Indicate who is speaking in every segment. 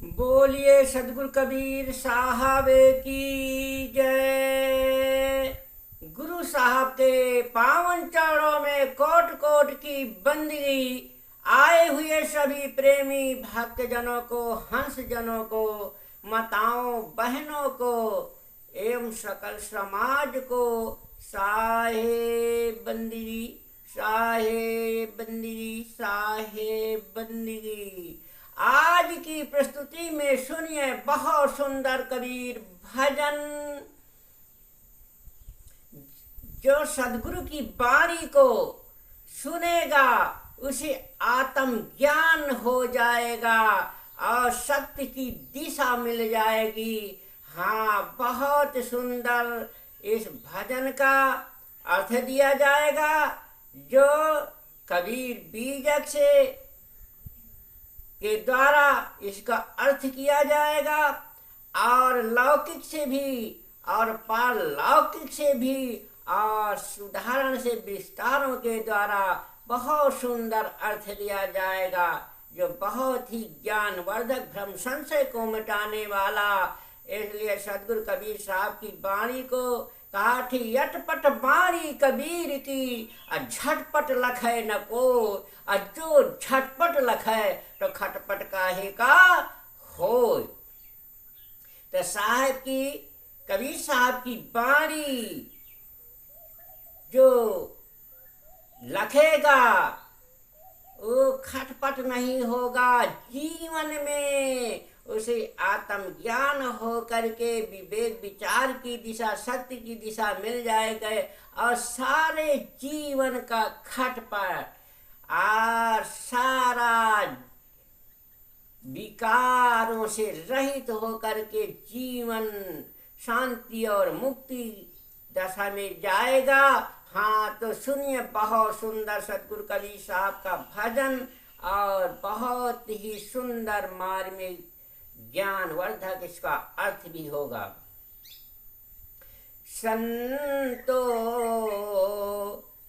Speaker 1: बोलिए सदगुरु कबीर साहब की जय। गुरु साहब के पावन चरणों में कोट कोट की बंदगी। आए हुए सभी प्रेमी भक्तजनों को, हंस जनों को, माताओं बहनों को एवं सकल समाज को साहे बंदगी, साहे बंदगी, साहे बंदगी। आज की प्रस्तुति में सुनिए बहुत सुंदर कबीर भजन। जो सदगुरु की वाणी को सुनेगा उसे आत्म ज्ञान हो जाएगा और सत्य की दिशा मिल जाएगी। हाँ, बहुत सुंदर इस भजन का अर्थ दिया जाएगा जो कबीर बीजक से के द्वारा इसका अर्थ किया जाएगा और लौकिक से भी और पारलौकिक से भी और सुधारण से विस्तारों के द्वारा बहुत सुंदर अर्थ दिया जाएगा जो बहुत ही ज्ञानवर्धक, भ्रम संशय को मिटाने वाला। इसलिए सदगुरु कबीर साहब की वाणी को कहा थी, यटपट वाणी कबीर की झटपट लखे न को, जो झटपट लखे तो खटपट काहे का हो। तो साहब की, कबीर साहब की वाणी जो लखेगा वो खटपट नहीं होगा। जीवन में उसे आत्म ज्ञान हो करके विवेक विचार की दिशा, सत्य की दिशा मिल जाएगा और सारे जीवन का खटपट और सारा विकारों से रहित होकर के जीवन शांति और मुक्ति दशा में जाएगा। हाँ, तो सुनिए बहुत सुंदर सदगुरु कबीर साहब का भजन और बहुत ही सुंदर मार्मिक ज्ञानवर्धक इसका अर्थ भी होगा। संतो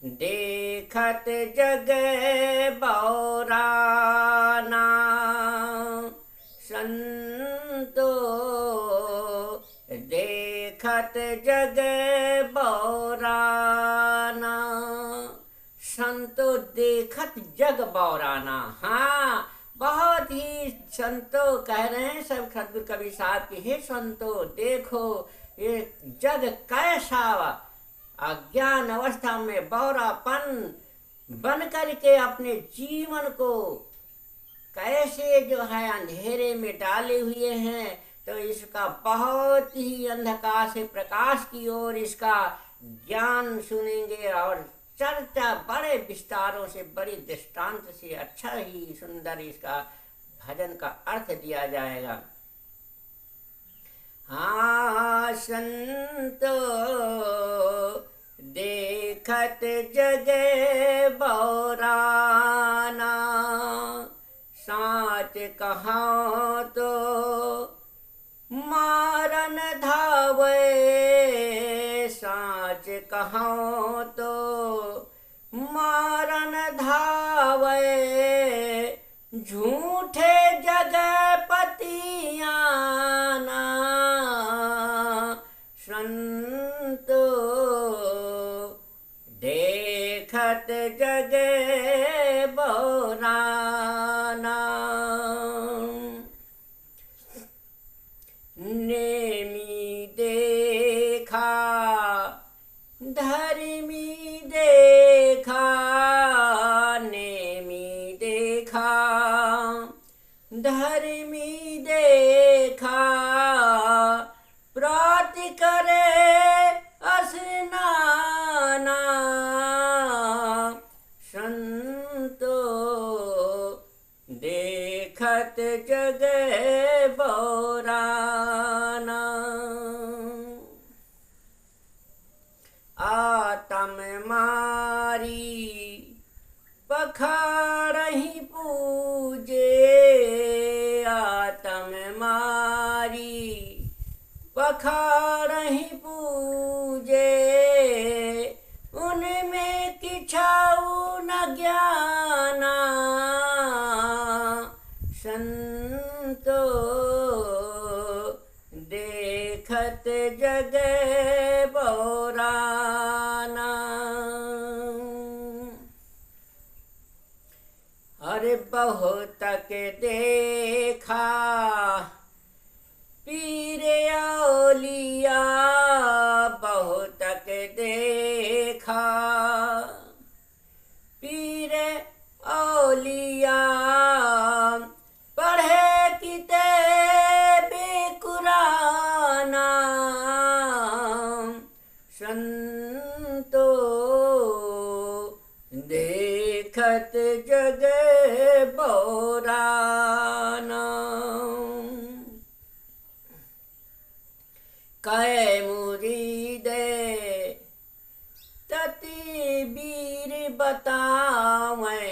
Speaker 1: देखत जग बौराना, संतो देखत जग बौराना, संतो देखत जग बौराना। हाँ, बहुत ही संतो कह रहे हैं सब सदगुरु कबीर साहब की, हे संतो देखो ये जग कैसा अज्ञान अवस्था में बौरापन बन करके अपने जीवन को कैसे जो है अंधेरे में डाले हुए हैं। तो इसका बहुत ही अंधकार से प्रकाश की ओर इसका ज्ञान सुनेंगे और चर्चा बड़े विस्तारों से, बड़ी दृष्टांत से अच्छा ही सुंदर इसका भजन का अर्थ दिया जाएगा। हाँ, संतो देखत जग बौराना, साच कहाँ तो मारन धावे, साच कहाँ तो मारन धावे, झूठे जगपतियाना, संतो देखत जग बौराना। नेमी देखा धर्मी देखा, नेमी देखा धर्मी देखा, प्राति करे स्नाना, संतो देखत जग बौराना। आतम मारी पखारहि पूजे, आतम मारी पखारहि पूजे, उनमें किछाऊ न ज्ञाना, संतो जग बोराना। अरे बहुत के देखा पीर औलिया, बहुत के देखा पीर औलिया, पढ़े किताबे कुराना। संतो देखत जग बोराना। कै मुरीदे तति वीर बतावें,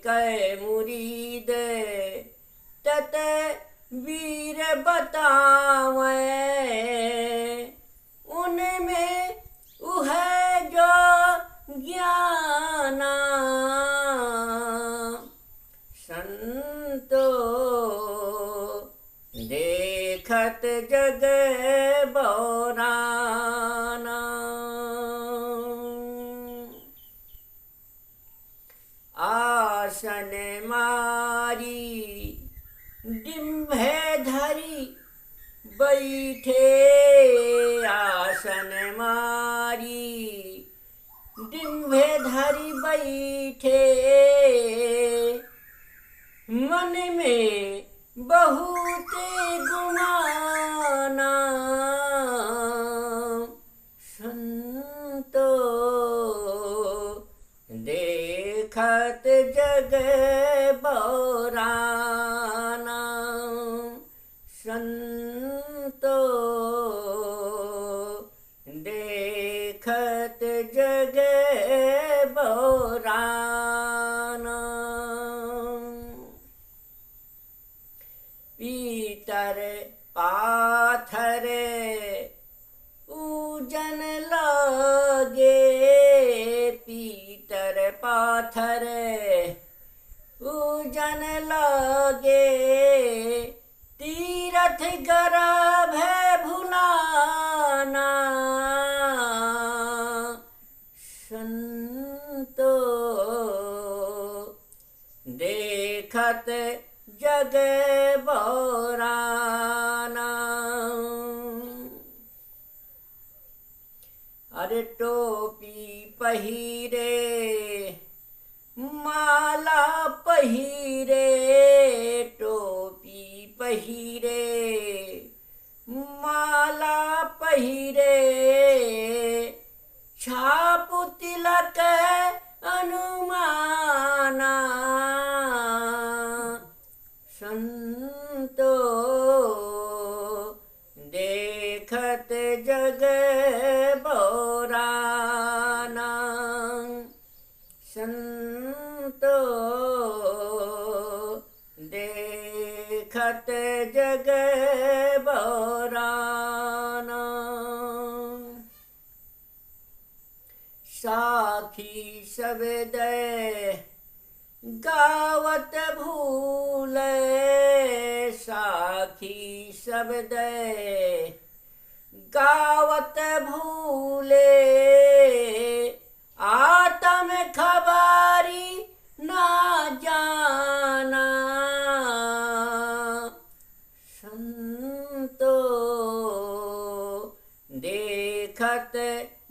Speaker 1: कै मुरीद तत वीर बतावें। उनमें उह जो ज्ञाना। संतो देखत जग बोराना। आसन मारी डिम्भे धरी बैठे, आसन मारी डिम्भे धरी बैठे। मन में बहुत गुमाना। संतो देखत जग बोराना। संतो देखत जग बोराना। पीतर पाथर पूजन लगे, पीतर पाथर पूजन लगे। तीरथ गर्भ भुलाना। संतो देखत जग बोराना। अरे टोपी पहिरे माला पहिरे, टोपी पहिरे माला पहिरे। छाप तिलक अनुमाना। संतो देखत जग बोराना। संतो देखत जग बोराना। साखी शब्द गावत भूले, साखी शब्द गावत भूले। आत्म खबारी ना जाना। संतो देखत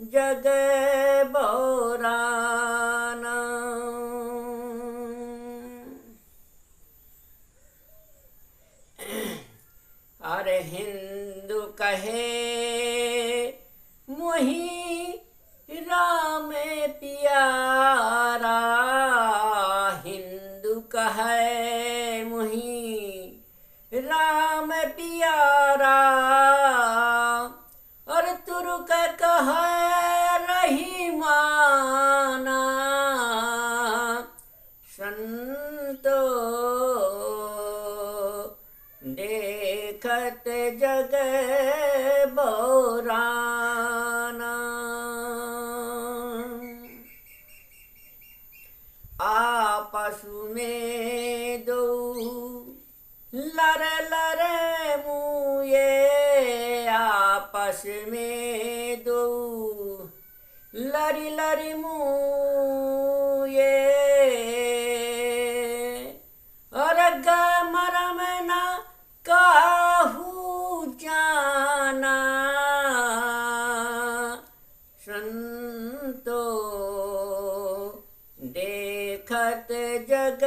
Speaker 1: जग बोराना। अरे हिंदू कहे मोही राम प्यारा, हिंदू कहे मोही राम प्यारा। और तुर्क कहे रहीमाना। संतो देखत जग बोराना। आपस में दो लर लर मुए, आपस आपस में दो लरी लरी मुए और मरम ना काहू जाना संतो देखत जग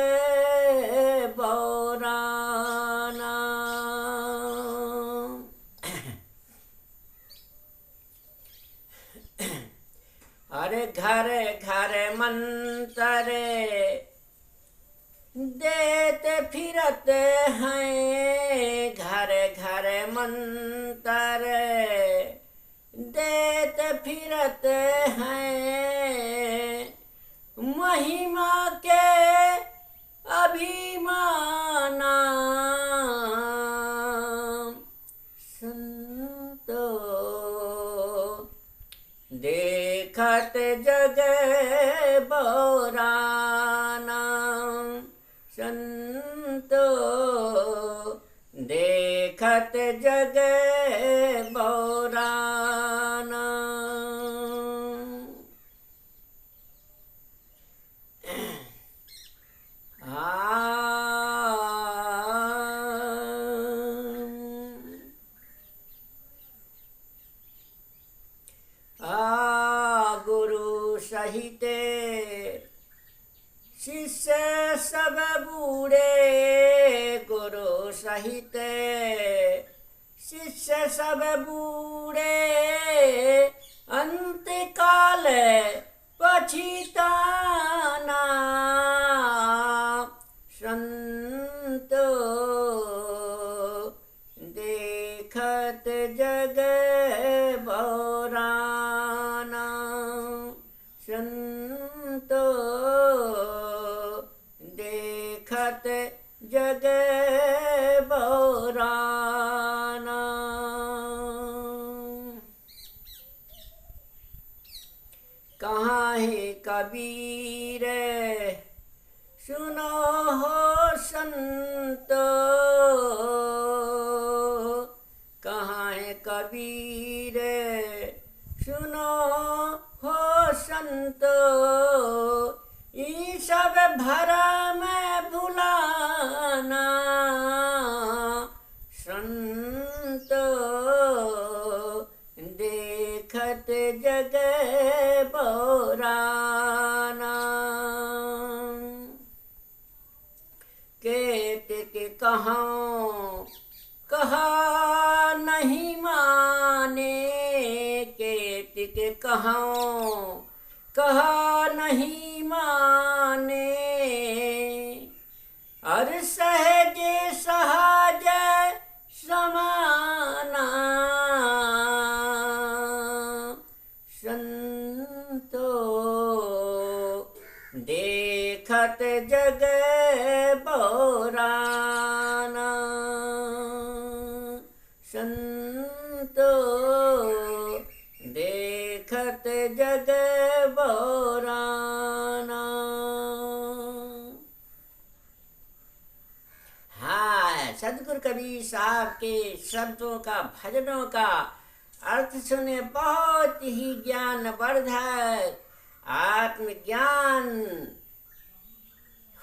Speaker 1: बौराना। अरे घर घर मंतर देते फिरत हैं, घर घर मंतर देते फिरत हैं, महिमा के अभिमाना संतो देखत जग बौराना संतो देखत जग बौराना। गुरु सहित शिष्य सब बूढ़े, गुरु सहित शिष्य सब बूढ़े, अंत काल पछिताना संतो देखत जग बौराना संतो देखत जग बौराना। कहाँ है कबीर सुनो हो संतो, कहाँ है कबीर सुनो हो संतो, ये सब भरम भुलाना संतो देखत जग बौराना। केत के कहाँ कहा नहीं माने, केत के कहाँ कहा नहीं माने, और सहजे सहज समाना संतो देखत जग बौराना संतो देखत जग बौराना। हाँ, सदगुरु कबीर साहब के शब्दों का, भजनों का अर्थ सुने बहुत ही ज्ञानवर्धक आत्मज्ञान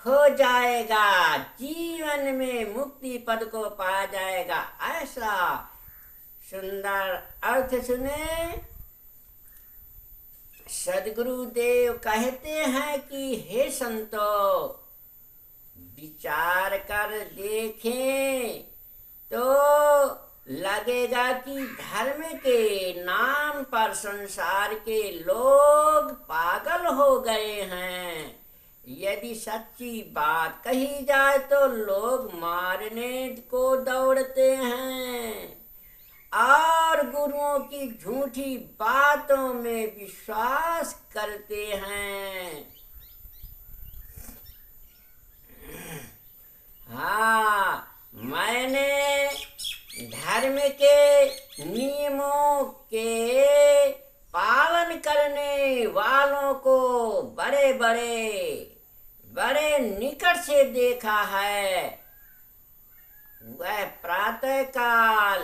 Speaker 1: हो जाएगा, जीवन में मुक्ति पद को पा जाएगा। ऐसा सुंदर अर्थ सुने। सदगुरु देव कहते हैं कि हे संतो, विचार कर देखें तो लगेगा कि धर्म के नाम पर संसार के लोग पागल हो गए हैं। यदि सच्ची बात कही जाए तो लोग मारने को दौड़ते हैं और गुरुओं की झूठी बातों में विश्वास करते हैं। हाँ, मैंने धर्म के नियमों के पालन करने वालों को बड़े निकट से देखा है। वह प्रातः काल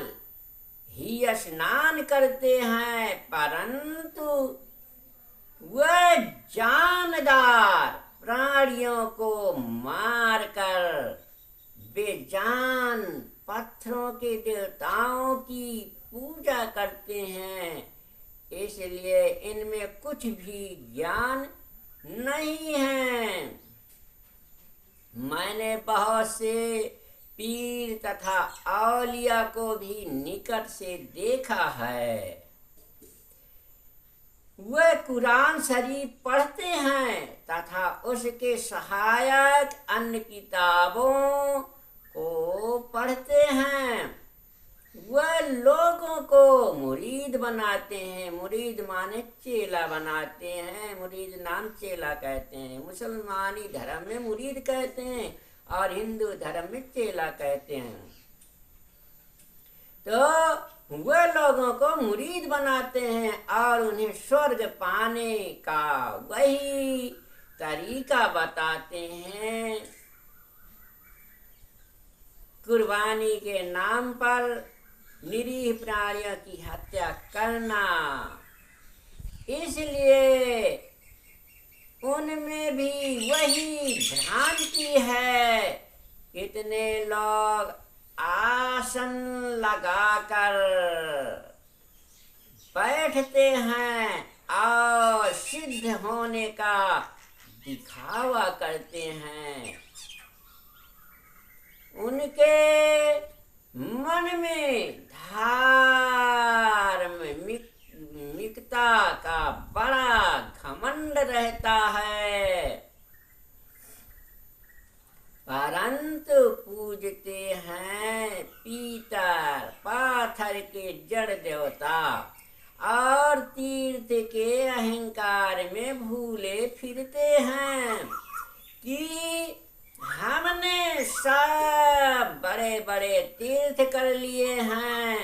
Speaker 1: ही स्नान करते हैं, परंतु वह जानदार प्राणियों को मारकर बेजान पत्थरों के देवताओं की पूजा करते हैं, इसलिए इनमें कुछ भी ज्ञान नहीं है। मैंने बहुत से पीर तथा औलिया को भी निकट से देखा है। वह कुरान शरीफ पढ़ते हैं तथा उसके सहायक अन्य किताबों को पढ़ते हैं। वह लोगों को मुरीद बनाते हैं, मुरीद माने चेला बनाते हैं, मुरीद नाम चेला कहते हैं। मुसलमानी धर्म में मुरीद कहते हैं और हिंदू धर्म में चेला कहते हैं। तो वह लोगों को मुरीद बनाते हैं और उन्हें स्वर्ग पाने का वही तरीका बताते हैं। कुर्बानी के नाम पर निरीह प्राणियों की हत्या करना, इसलिए उनमें भी वही भ्रांति है। कितने लोग आसन लगाकर बैठते हैं और सिद्ध होने का दिखावा करते हैं। उनके मन में धार्मिकता का बड़ा घमंड रहता है, परंतु पूजते हैं पीतर पाथर के जड़ देवता और तीर्थ के अहंकार में भूले फिरते हैं कि हमने सब बड़े बड़े तीर्थ कर लिए हैं,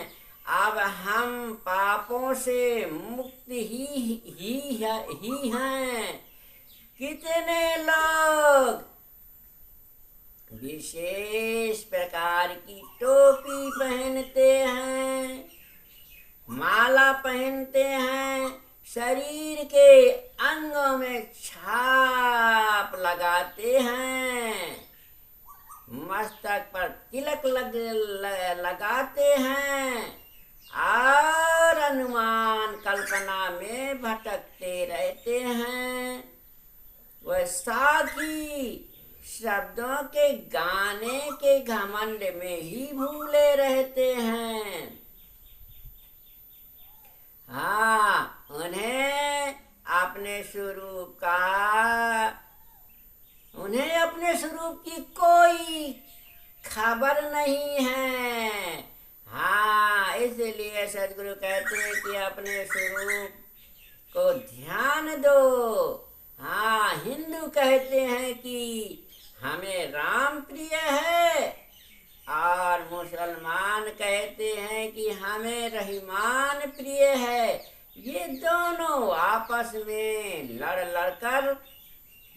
Speaker 1: अब हम पापों से मुक्त ही हैं। कितने लोग विशेष प्रकार की टोपी पहनते हैं, माला पहनते हैं, शरीर के अंगों में छाप लगाते हैं, मस्तक पर तिलक लगाते हैं और अनुमान कल्पना में भटकते रहते हैं। वह साकी शब्दों के गाने के घमंड में ही भूले रहते हैं। हाँ, उन्हें अपने स्वरूप की कोई खबर नहीं है। हाँ, इसलिए सदगुरु कहते हैं कि अपने स्वरूप को ध्यान दो। हाँ, हिंदू कहते हैं कि हमें राम प्रिय है और मुसलमान कहते हैं कि हमें रहीमान प्रिय है। ये दोनों आपस में लड़ कर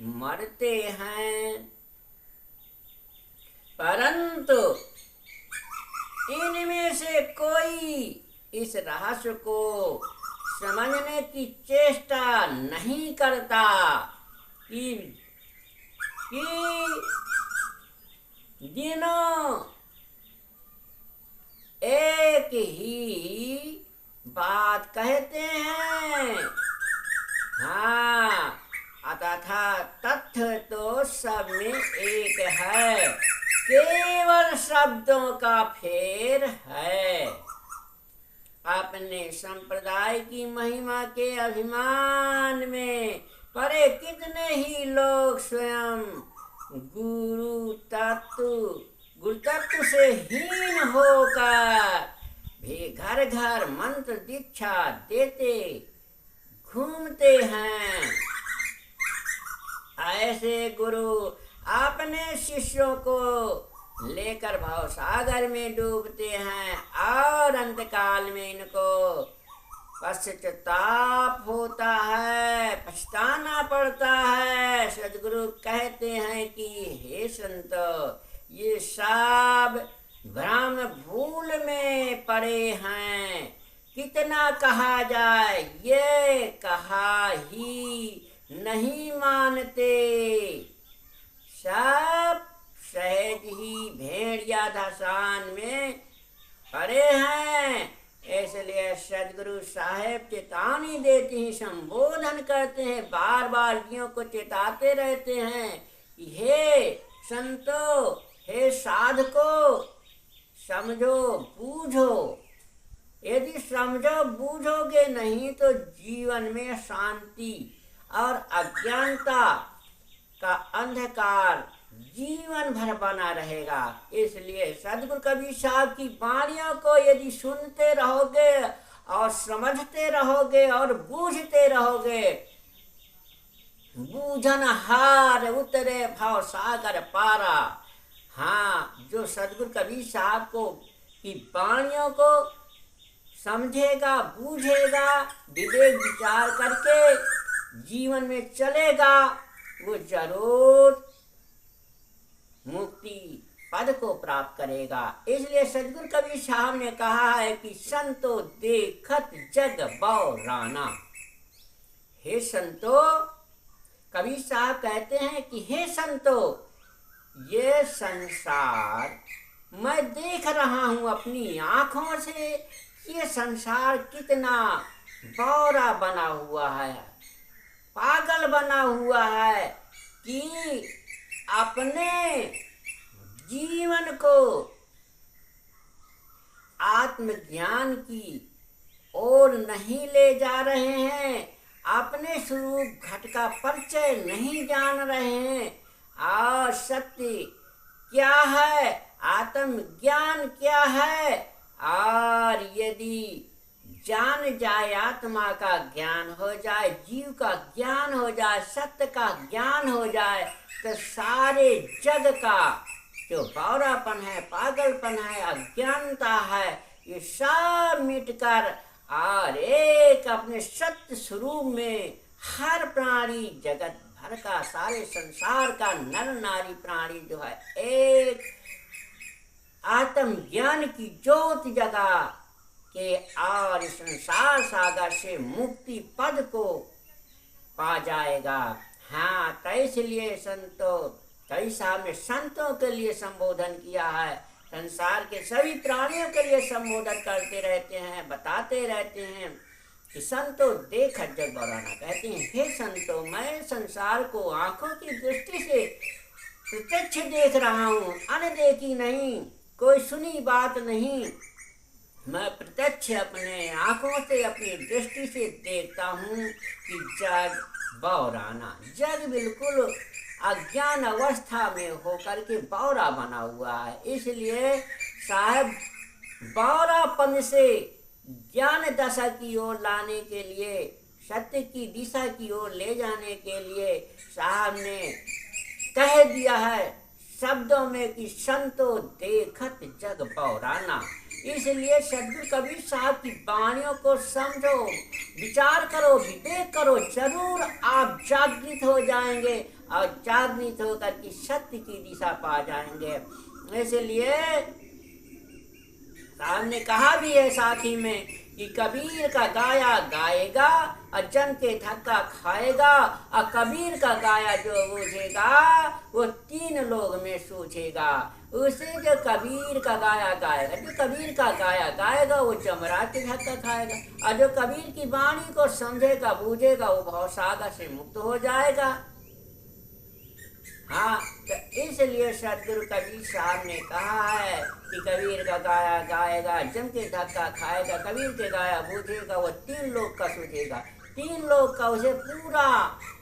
Speaker 1: मरते हैं, परंतु इनमें से कोई इस रहस्य को समझने की चेष्टा नहीं करता कि दिनों एक ही बात कहते हैं। हाँ, तथा तथ्य तो सब में एक है, केवल शब्दों का फेर है। अपने संप्रदाय की महिमा के अभिमान में परे कितने ही लोग स्वयं गुरु तत्व से हीन होकर भी घर घर मंत्र दीक्षा देते घूमते हैं। ऐसे गुरु अपने शिष्यों को लेकर भवसागर में डूबते हैं और अंतकाल में इनको पश्चाताप होता है, पछताना पड़ता है। सदगुरु कहते हैं कि हे संतो, ये सब भ्रम भूल में पड़े हैं। कितना कहा जाए ये कहा ही नहीं मानते। सब सहज ही भेड़िया धसान में पड़े हैं। इसलिए सदगुरु साहेब चेतावनी देते हैं, संबोधन करते हैं, बार बार जीवों को चेताते रहते हैं कि हे संतो, हे साधको, समझो बूझो। यदि समझो बूझोगे नहीं तो जीवन में शांति और अज्ञानता का अंधकार जीवन भर बना रहेगा। इसलिए सदगुरु कबीर साहब की वाणियों को यदि सुनते रहोगे और समझते रहोगे और बूझते रहोगे, बूझन हार उतरे भाव सागर पारा। हाँ, जो सदगुरु कबीर साहब को की वाणियों को समझेगा, बूझेगा, विवेक विचार करके जीवन में चलेगा, वो जरूर मुक्ति पद को प्राप्त करेगा। इसलिए सदगुरु कबीर साहब ने कहा है कि संतो देखत जग बौराना। हे संतो, कबीर साहब कहते हैं कि हे संतो, ये संसार मैं देख रहा हूं अपनी आंखों से। ये संसार कितना बौरा बना हुआ है, पागल बना हुआ है कि अपने जीवन को आत्मज्ञान की ओर नहीं ले जा रहे हैं, अपने स्वरूप घट का परिचय नहीं जान रहे हैं। और सत्य क्या है, आत्मज्ञान क्या है। और यदि जान जाए, आत्मा का ज्ञान हो जाए, जीव का ज्ञान हो जाए, सत्य का ज्ञान हो जाए, तो सारे जग का जो बौरापन है, पागलपन है, अज्ञानता है, ये सब मिटकर और एक अपने सत्य स्वरूप में हर प्राणी, जगत भर का, सारे संसार का नर नारी प्राणी जो है, एक आत्मज्ञान की ज्योत जगा के और संसार सागर से मुक्ति पद को पा जाएगा। हाँ, तो इसलिए संतों, कई साहब ने संतों के लिए संबोधन किया है, संसार के सभी प्राणियों के लिए संबोधन करते रहते हैं, बताते रहते हैं कि संतों देखत जग बौराना। कहते हैं हे संतों, मैं संसार को आंखों की दृष्टि से प्रत्यक्ष देख रहा हूँ, अनदेखी नहीं, कोई सुनी बात नहीं। मैं प्रत्यक्ष अपने आंखों से, अपनी दृष्टि से देखता हूँ कि जग बौराना, जग बिल्कुल अज्ञान अवस्था में होकर के बौरा बना हुआ है। इसलिए साहब बौरापन से ज्ञान दशा की ओर लाने के लिए, सत्य की दिशा की ओर ले जाने के लिए साहब ने कह दिया है शब्दों में कि संतो देखत जग बौराना। इसलिए सदगुरु कबीर साहब की वाणियों को समझो, विचार करो, विवेक करो, जरूर आप जागृत हो जाएंगे और जागृत होकर के सत्य की दिशा पा जाएंगे। इसलिए साहब ने कहा भी है साखी में कि कबीर का गाया गाएगा और जम के धक्का खाएगा, और कबीर का गाया जो बूझेगा वो 3 लोग में सूझेगा। उसे जो कबीर का गाया गाएगा, जो कबीर का गाया गाएगा वो जमराज के धक्का खाएगा, और जो कबीर की वाणी को समझेगा, बूझेगा, वो भवसागर से मुक्त हो जाएगा। हाँ, तो इसलिए सदगुरु कबीर साहब ने कहा है कि कबीर का गाया गाएगा, जम के धक्का खाएगा, कबीर के गाया बूझेगा, वो 3 लोग का सूझेगा, 3 लोग का उसे पूरा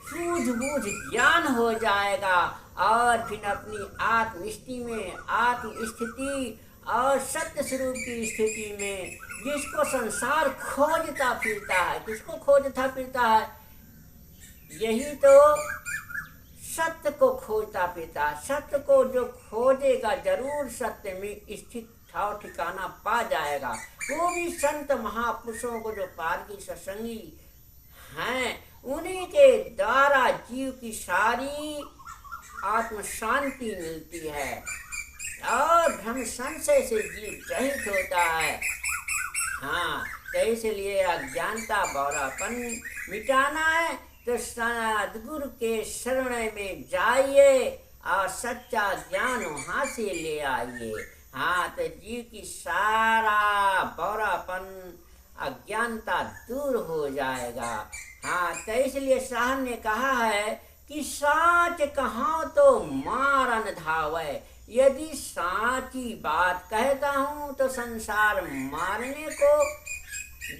Speaker 1: सूझबूझ ज्ञान हो जाएगा। और फिर अपनी आत्मस्थिति में, आत्म स्थिति और सत्य स्वरूप की स्थिति में, जिसको संसार खोजता फिरता है, किसको खोजता फिरता है, यही तो सत्य को खोजता फिरता है। सत्य को जो खोजेगा जरूर सत्य में स्थित ठाव ठिकाना पा जाएगा। वो भी संत महापुरुषों को जो पार की सत्संगी हैं, उन्हीं के द्वारा जीव की सारी आत्म शांति मिलती है। और भ्रम संशय से जीव रहित होता है। हाँ, तो इसलिए अज्ञानता बौरापन मिटाना है तो सद्गुरु के शरण में जाइए और सच्चा ज्ञान वहाँ से ले आइए। हाँ, तो जीव की सारा बौरापन अज्ञानता दूर हो जाएगा। हाँ, तो इसलिए साहब ने कहा है कि साच कहाँ तो मारन धावे, यदि साची बात कहता हूँ तो संसार मारने को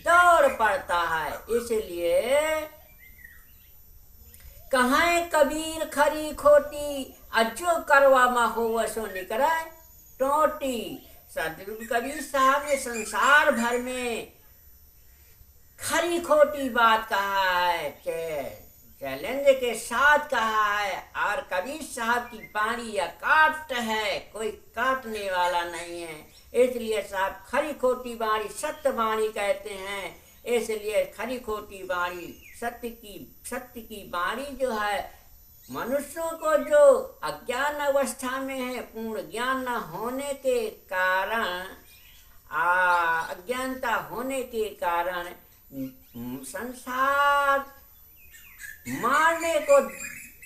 Speaker 1: दौड़ पड़ता है। इसलिए कहें कबीर खरी खोटी, अजो करवा मा हो सो निकले टोटी। सदगुरु कबीर साहब ने संसार भर में खरी खोटी बात कहा है, चैलेंज के साथ कहा है। और कबीर साहब की बाणी अकाट है, कोई काटने वाला नहीं है। इसलिए साहब खरी खोटी बाणी सत्य बाणी कहते हैं। इसलिए खरी खोटी बाणी सत्य की बाणी जो है मनुष्यों को जो अज्ञान अवस्था में है, पूर्ण ज्ञान न होने के कारण, अज्ञानता होने के कारण संसार मारने को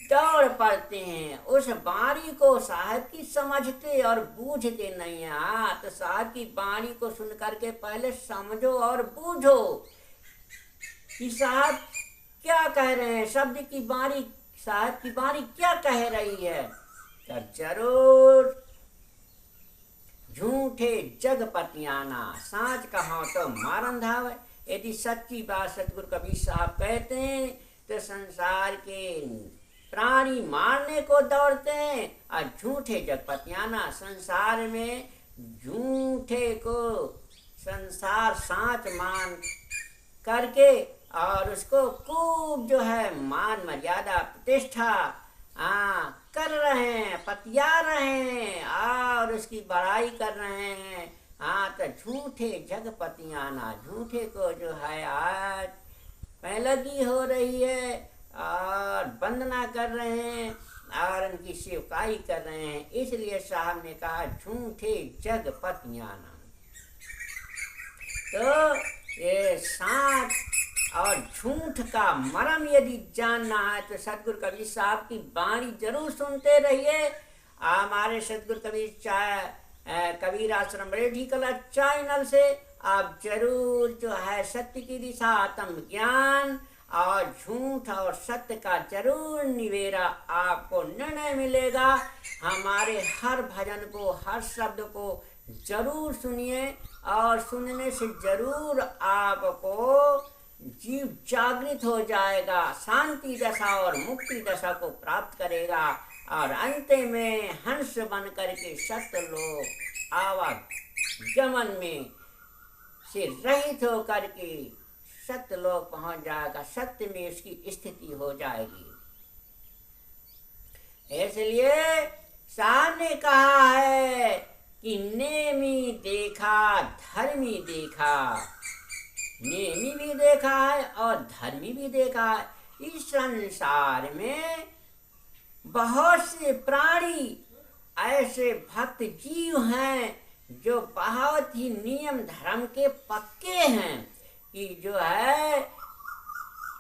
Speaker 1: दौड़ पड़ते हैं। उस बाणी को साहब की समझते और बूझते नहीं है। हाँ, तो साहब की बाणी को सुन करके पहले समझो और बूझो कि साहब क्या कह रहे हैं। शब्द की बाणी, साहब की बाणी क्या कह रही है। तब जरूर झूठे जग पतियाना, साँच कहो तो मारन धावे। यदि सच्ची बात सतगुरु कबीर साहब कहते हैं तो संसार के प्राणी मारने को दौड़ते हैं और झूठे जगपतियाना, संसार में झूठे को संसार साँच मान करके और उसको खूब जो है मान मर्यादा प्रतिष्ठा कर रहे हैं, पतिया रहे हैं और उसकी बड़ाई कर रहे हैं। हाँ, तो झूठे जगपतियाना, झूठे को जो है आज पैलगी हो रही है और वंदना कर रहे हैं और उनकी सेवकाई कर रहे हैं। इसलिए साहब ने कहा झूठे जगपतियाना। तो ये साँच और झूठ का मर्म यदि जानना है तो सतगुरु कबीर साहब की बाणी जरूर सुनते रहिए। हमारे सतगुरु कबीर आश्रम रेडी कला चैनल से आप जरूर जो है सत्य की दिशा, आत्म ज्ञान और झूठ और सत्य का जरूर निवेरा आपको निर्णय मिलेगा। हमारे हर भजन को, हर शब्द को जरूर सुनिए और सुनने से जरूर आपको जीव जागृत हो जाएगा, शांति दशा और मुक्ति दशा को प्राप्त करेगा और अंत में हंस बन करके सत्यलोक आवागमन में से रहित होकर के सत्यलोक पहुंच जाएगा, सत्य में उसकी स्थिति हो जाएगी। इसलिए साहब ने कहा है कि नेमी देखा धर्मी देखा, नेमी भी देखा है और धर्मी भी देखा है। इस संसार में बहुत से प्राणी ऐसे भक्त जीव हैं जो बहुत ही नियम धर्म के पक्के हैं कि जो है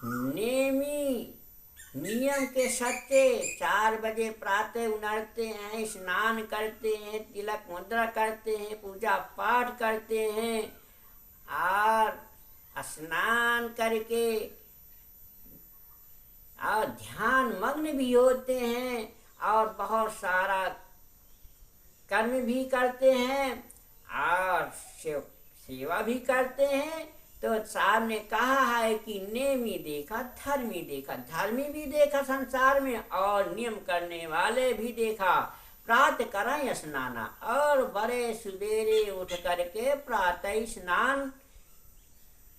Speaker 1: नेमी नियम के सत्य 4 बजे प्रातः उठते हैं, स्नान करते हैं, तिलक मुद्रा करते हैं, पूजा पाठ करते हैं और स्नान करके और ध्यान मग्न भी होते हैं और बहुत सारा कर्म भी करते हैं और सेवा भी करते हैं। तो साहब ने कहा है कि नेमी देखा धर्मी देखा, धर्मी भी देखा संसार में और नियम करने वाले भी देखा। प्रातः करें स्नाना और बड़े सवेरे उठ करके प्रातः स्नान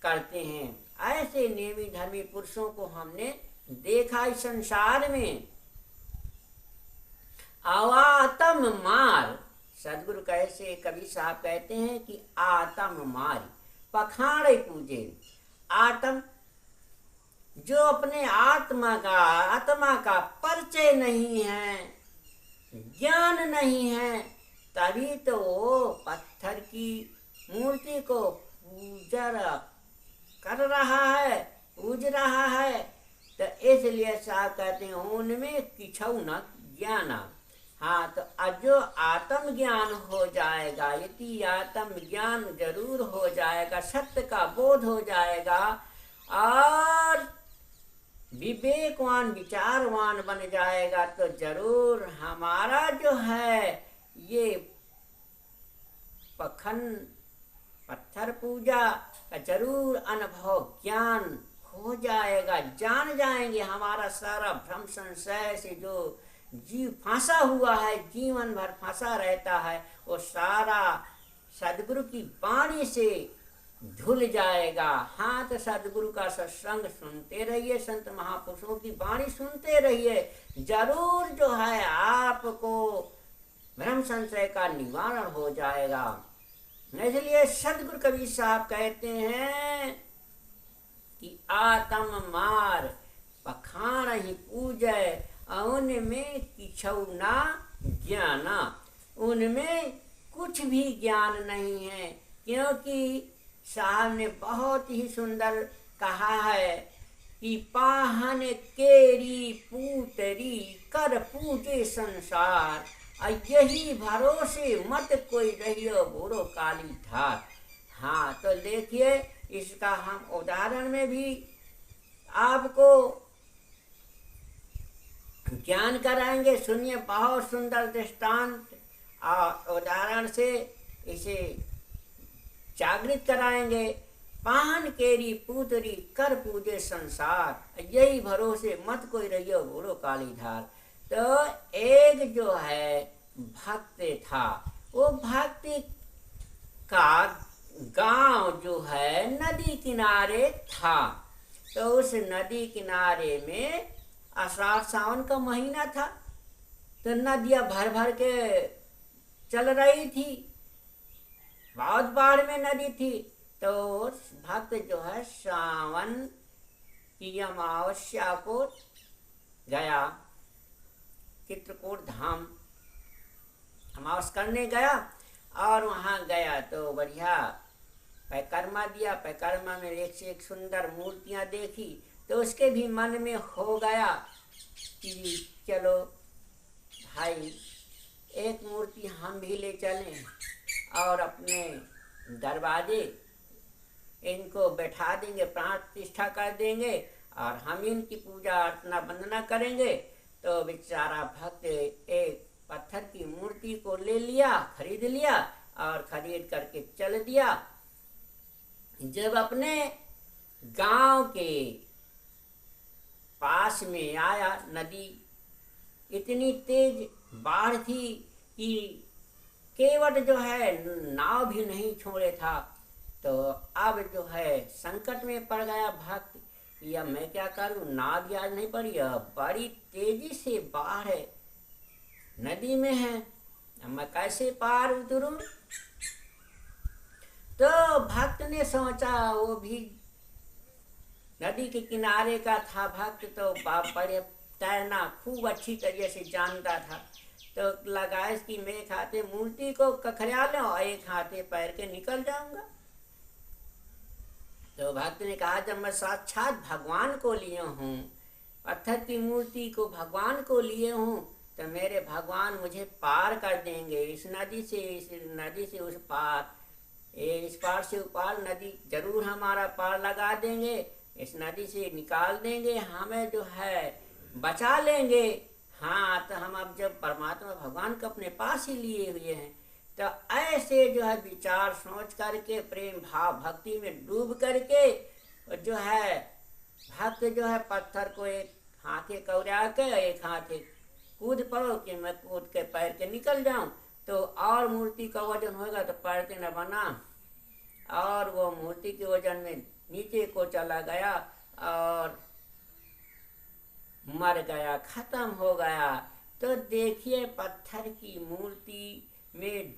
Speaker 1: करते हैं। ऐसे नेमी धर्मी पुरुषों को हमने देखा इस संसार में। आवातम मार, सदगुरु कैसे कबीर साहब कहते हैं कि आत्म मारी पखाड़े पूजे। आत्म जो अपने आत्मा का परिचय नहीं है, ज्ञान नहीं है, तभी तो वो पत्थर की मूर्ति को पूजा कर रहा है, पूज रहा है। तो इसलिए साहब कहते हैं उनमें किछौ न ज्ञाना। हाँ, तो जो आत्म ज्ञान हो जाएगा, यदि आत्म ज्ञान जरूर हो जाएगा, सत्य का बोध हो जाएगा और विवेकवान विचारवान बन जाएगा, तो जरूर हमारा जो है ये पखंड पत्थर पूजा का जरूर अनुभव ज्ञान हो जाएगा। जान जाएंगे हमारा सारा भ्रम संशय से जो जीव फंसा हुआ है, जीवन भर फंसा रहता है, वो सारा सदगुरु की वाणी से धुल जाएगा। हाँ, तो सदगुरु का सत्संग सुनते रहिए, संत महापुरुषों की वाणी सुनते रहिए, जरूर जो है आपको भ्रम संशय का निवारण हो जाएगा। इसलिए सदगुरु कबीर साहब कहते हैं कि आत्म मार पखाण ही पूजय, उनमें किछौ ना ज्ञाना। उनमें कुछ भी ज्ञान नहीं है, क्योंकि साहब ने बहुत ही सुंदर कहा है कि पाहन केरी पूतरी कर पूजे संसार, यही भरोसे मत कोई रहियो बुरो काली धार। हाँ, तो देखिए इसका हम उदाहरण में भी आपको ज्ञान कराएंगे। सुनिए, बहुत सुंदर दृष्टांत और उदाहरण से इसे जागृत कराएंगे। पाहन केरी पूतरी कर पूजे संसार, यही भरोसे मत कोई रहियो बुरो काली धार। तो एक जो है भक्त था, वो भक्ति का गांव जो है नदी किनारे था। तो उस नदी किनारे में आषाढ़ सावन का महीना था, तो नदियां भर भर के चल रही थी, बहुत बाढ़ में नदी थी। तो भक्त जो है सावन की अमावस्या को गया, चित्रकूट धाम अमावस करने गया, और वहाँ गया तो बढ़िया परिक्रमा दिया। परिक्रमा में एक से एक सुंदर मूर्तियाँ देखी, तो उसके भी मन में हो गया कि चलो भाई एक मूर्ति हम भी ले चलें और अपने दरवाजे इनको बैठा देंगे, प्राण प्रतिष्ठा कर देंगे और हम इनकी पूजा अर्चना वंदना करेंगे। तो बेचारा भक्त एक पत्थर की मूर्ति को ले लिया, खरीद लिया और खरीद करके चल दिया। जब अपने गांव के पास में आया, नदी इतनी तेज बाढ़ थी कि केवट जो है नाव भी नहीं छोड़े था। तो अब जो है संकट में पड़ गया भक्त, या मैं क्या करूं, नाव भी आज नहीं पड़ी, बड़ी तेजी से बाढ़ है, नदी में है, अब मैं कैसे पार उतरूं। तो भक्त ने सोचा, वो भी नदी के किनारे का था भक्त, तो बड़े तैरना खूब अच्छी तरीके से जानता था। तो लगा इसकी मैं एक हाथे मूर्ति को कखड़ा लो और एक हाथे पैर के निकल जाऊंगा। तो भक्त ने कहा, जब मैं साक्षात भगवान को लिए हूँ, पत्थर की मूर्ति को भगवान को लिए हूँ, तो मेरे भगवान मुझे पार कर देंगे, इस नदी से उस पार, इस पार से उस पार, नदी जरूर हमारा पार लगा देंगे, इस नदी से निकाल देंगे, हमें जो है बचा लेंगे। हाँ, तो हम अब जब परमात्मा भगवान को अपने पास ही लिए हुए हैं, तो ऐसे जो है विचार सोच करके, प्रेम भाव भक्ति में डूब करके जो है भक्त जो है पत्थर को एक हाथे कौड़ा के एक हाथे कूद पड़ो कि मैं कूद के पैर के निकल जाऊं। तो और मूर्ति का वजन होगा तो पैर के न बना, और वो मूर्ति के वजन में नीचे को चला गया और मर गया, खत्म हो गया। तो देखिए, पत्थर की मूर्ति में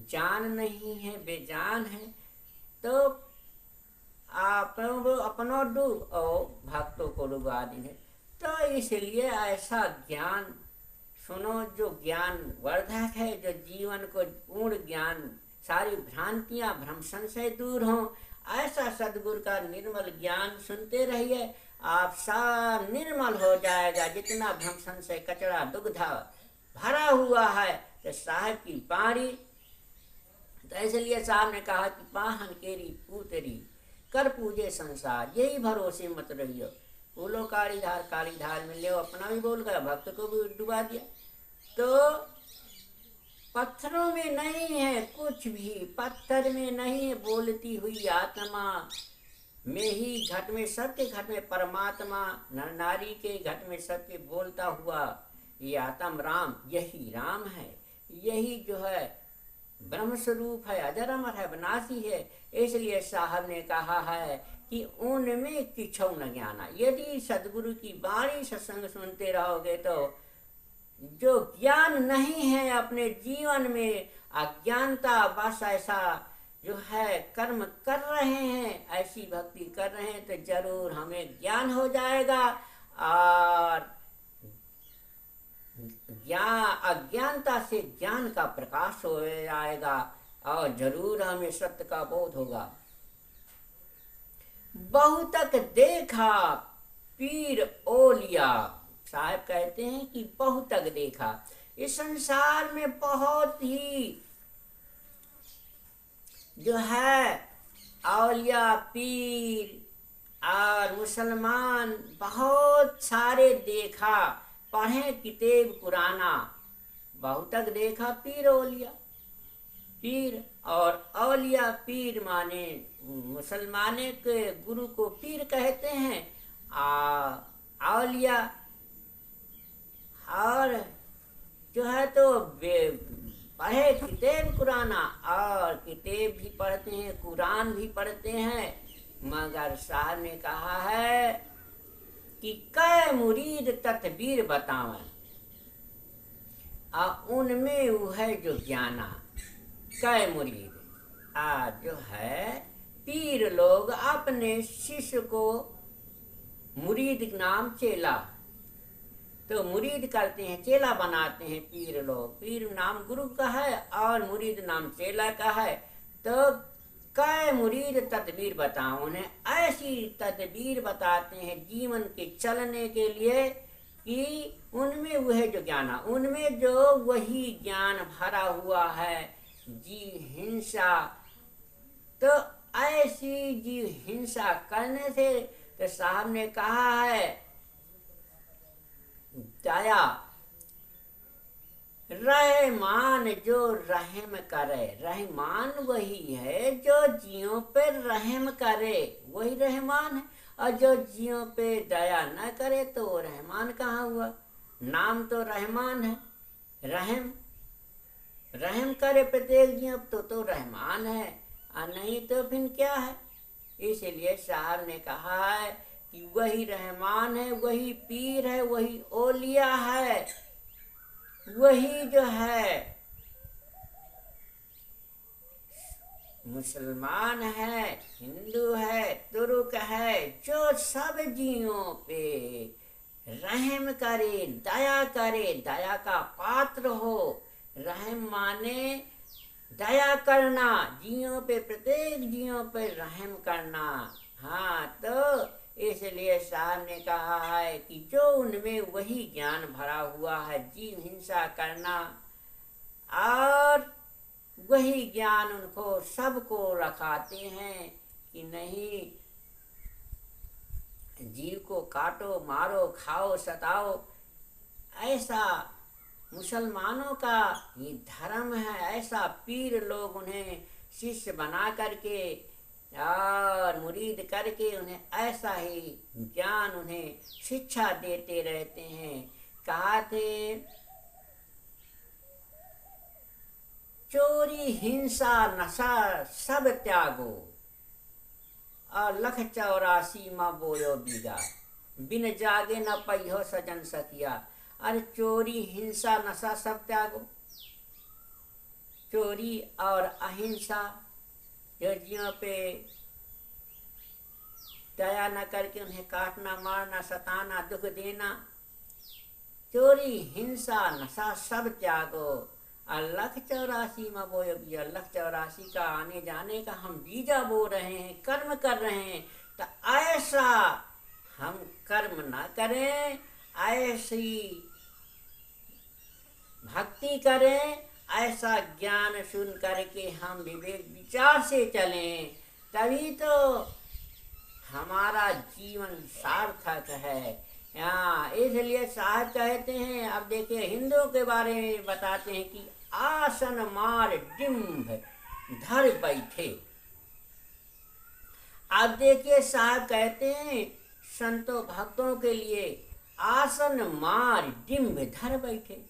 Speaker 1: जान नहीं है, बेजान है, तो अपनो डूब और भक्तों को डुबा दी है। तो इसलिए ऐसा ज्ञान सुनो, जो ज्ञान वर्धक है, जो जीवन को पूर्ण ज्ञान, सारी भ्रांतियां भ्रम संशय दूर हों, ऐसा सदगुरु का निर्मल ज्ञान सुनते रहिए। आप सब निर्मल हो जाएगा। जितना भ्रम संशय कचरा दुग्धा भरा हुआ है, तो साहब की बाणी। तो इसलिए साहब ने कहा कि पाहन केरी पूतरी कर पूजे संसार, यही भरोसे मत रहियो। बोलो काली धार में ले, अपना भी बोल गया, भक्त को भी डुबा दिया। तो पत्थरों में नहीं है कुछ भी, पत्थर में नहीं है बोलती हुई आत्मा में ही, घट में सबके घट में परमात्मा, नर नारी के घट में सबके बोलता हुआ ये आत्म राम, यही राम है, यही जो है ब्रह्म स्वरूप है, अजर अमर है, विनाशी है। इसलिए साहब ने कहा है कि उनमें किछो न ज्ञाना। यदि सदगुरु की बाणी सत्संग सुनते रहोगे तो जो ज्ञान नहीं है अपने जीवन में, अज्ञानता बस ऐसा जो है कर्म कर रहे हैं, ऐसी भक्ति कर रहे हैं, तो जरूर हमें ज्ञान हो जाएगा। और अज्ञानता से ज्ञान का प्रकाश हो जाएगा और जरूर हमें सत्य का बोध होगा। बहुतक देखा पीर ओलिया, साहब कहते हैं कि बहुतक देखा। इस संसार में बहुत ही जो है औलिया, पीर और मुसलमान बहुत सारे देखा, पढ़े किताब कुराना। बहुतक देखा पीर ओलिया, पीर और औलिया। पीर माने मुसलमाने के गुरु को पीर कहते हैं, औलिया और जो है तो पढ़े किताब कुराना, और किताब भी पढ़ते हैं, कुरान भी पढ़ते हैं। मगर साहब ने कहा है कि कै मुरीद तत्वीर बतावन, उनमें वो है जो ज्ञाना। कै मुरीद जो है पीर लोग अपने शिष्य को, मुरीद नाम चेला, तो मुरीद करते हैं, चेला बनाते हैं पीर लोग। पीर नाम गुरु का है और मुरीद नाम चेला का है। तो कै मुरीद तदबीर बताओ, उन्हें ऐसी तदबीर बताते हैं जीवन के चलने के लिए कि उनमें वह जो ज्ञान, उनमें जो वही ज्ञान भरा हुआ है, जीव हिंसा। तो ऐसी जीव हिंसा करने से, तो साहब ने कहा है दया, रहमान जो रहम करे, रहमान वही है जो जियों पे रहम करे, वही रहमान है। और जो जियों पे दया न करे तो वो रहमान कहाँ हुआ? नाम तो रहमान है, रहम रहम करे प्रत्येक जियों तो रहमान है, और नहीं तो फिर क्या है? इसलिए साहब ने कहा है कि वही रहमान है, वही पीर है, वही ओलिया है, वही जो है मुसलमान है, हिंदू है, तुर्क है, जो सब जियों पे रहम करे, दया करे, दया का पात्र हो। रहम माने दया करना, जियों पे, प्रत्येक जियों पे रहम करना। हाँ, तो इसलिए साहब ने कहा है कि जो उनमें वही ज्ञान भरा हुआ है, जीव हिंसा करना, और वही ज्ञान उनको सबको रखाते हैं कि नहीं, जीव को काटो, मारो, खाओ, सताओ। ऐसा मुसलमानों का ये धर्म है। ऐसा पीर लोग उन्हें शिष्य बना करके और मुरीद करके उन्हें ऐसा ही ज्ञान, उन्हें शिक्षा देते रहते हैं। कहा थे चोरी हिंसा नशा सब त्यागो, और 184 माँ बोलो बीगा, बिन जागे न पहियो सजन सकिया। अरे चोरी हिंसा नशा सब त्यागो। चोरी और अहिंसा, जो जियों पे दया न करके उन्हें काटना, मारना, सताना, दुख देना, चोरी हिंसा नशा सब त्यागो। अलख 84 में वो अलख 84 का आने जाने का हम बीजा बो रहे हैं, कर्म कर रहे हैं। तो ऐसा हम कर्म ना करें, ऐसी भक्ति करें, ऐसा ज्ञान सुन करके हम विवेक विचार से चलें, तभी तो हमारा जीवन सार्थक है। यहाँ इसलिए साहब कहते हैं, अब देखिए हिंदुओं के बारे में बताते हैं कि आसन मार डिम्भ धर बैठे। अब देखिए साहब कहते हैं संतों भक्तों के लिए आसन मार डिम्भ धर बैठे।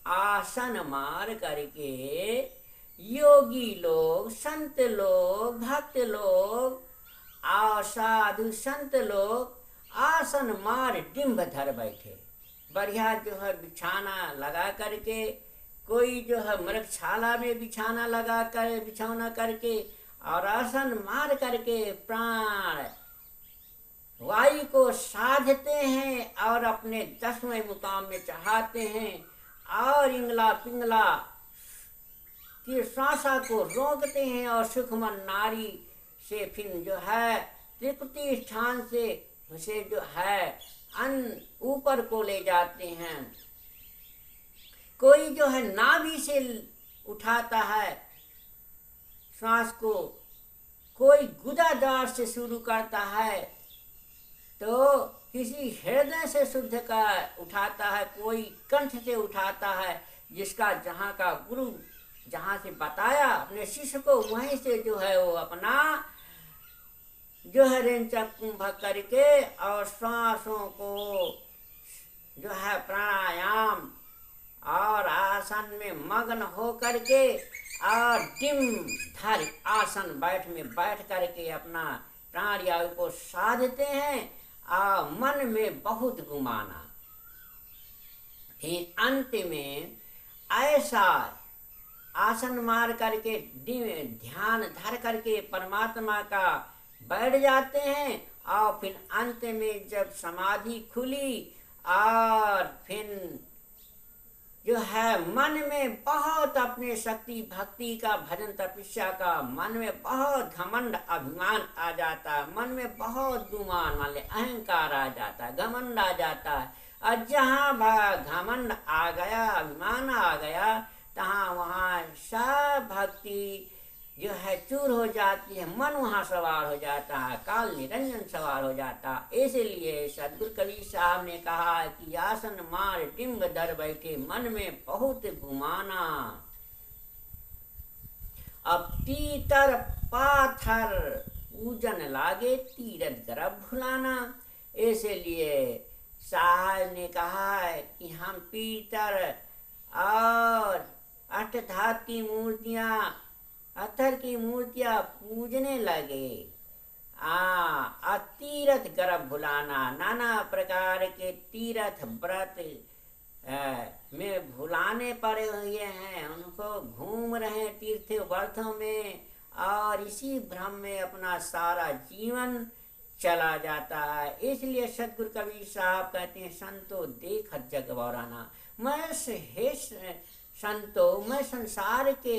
Speaker 1: आसन मार करके योगी लोग, संत लोग, भक्त लोग और साधु संत लोग आसन मार डिम्भ धर बैठे। बढ़िया जो है बिछाना लगा करके, कोई जो है मृगशाला में बिछाना लगा कर बिछौना करके और आसन मार करके प्राण वायु को साधते हैं और अपने 10वें मुकाम में चढ़ाते हैं और इंगला पिंगला की श्वासा को रोकते हैं और सुखमन नारी से फिर जो है त्रिकुटी स्थान से उसे जो है ऊपर को ले जाते हैं। कोई जो है नाभि से उठाता है श्वास को, कोई गुदादार से शुरू करता है, तो किसी हृदय से शुद्ध का उठाता है, कोई कंठ से उठाता है, जिसका जहाँ का गुरु जहाँ से बताया अपने शिष्य को वहीं से जो है वो अपना जो है रेंचक कुंभ करके और श्वासों को जो है प्राणायाम और आसन में मग्न हो करके और डिम धर आसन बैठ करके अपना प्राण वायु को साधते हैं और मन में बहुत गुमाना। फिर अंत में ऐसा आसन मार करके ध्यान धर करके परमात्मा का बैठ जाते हैं और फिर अंत में जब समाधि खुली और फिर जो है मन में बहुत अपने शक्ति भक्ति का भजन तपस्या का मन में बहुत घमंड अभिमान आ जाता है, मन में बहुत गुमान मान ले अहंकार आ जाता है, घमंड आ जाता है। और जहाँ घमंड आ गया, अभिमान आ गया, तहाँ वहाँ सब भक्ति जो है चूर हो जाती है, मन वहाँ सवार हो जाता है, काल निरंजन सवार हो जाता है। इसलिए सदगुरु कबीर साहब ने कहा कि आसन मार डिम्ब धर बैठे, मन में बहुत घुमाना। अब पीतर पाथर पूजन लागे, तीरथ गर्भ भुलाना। इसलिए साहब ने कहा है कि हम पीतर और अष्टधातु की मूर्तियाँ, पत्थर की मूर्तियाँ पूजने लगे। तीरथ गर्भ भुलाना, नाना प्रकार के तीर्थ व्रत में भुलाने पड़े हुए हैं, उनको घूम रहे हैं तीर्थ व्रतों में और इसी भ्रम में अपना सारा जीवन चला जाता है। इसलिए सदगुरु कबीर साहब कहते हैं संतो देखत जग बौराना। मैं हे संतो, मैं संसार के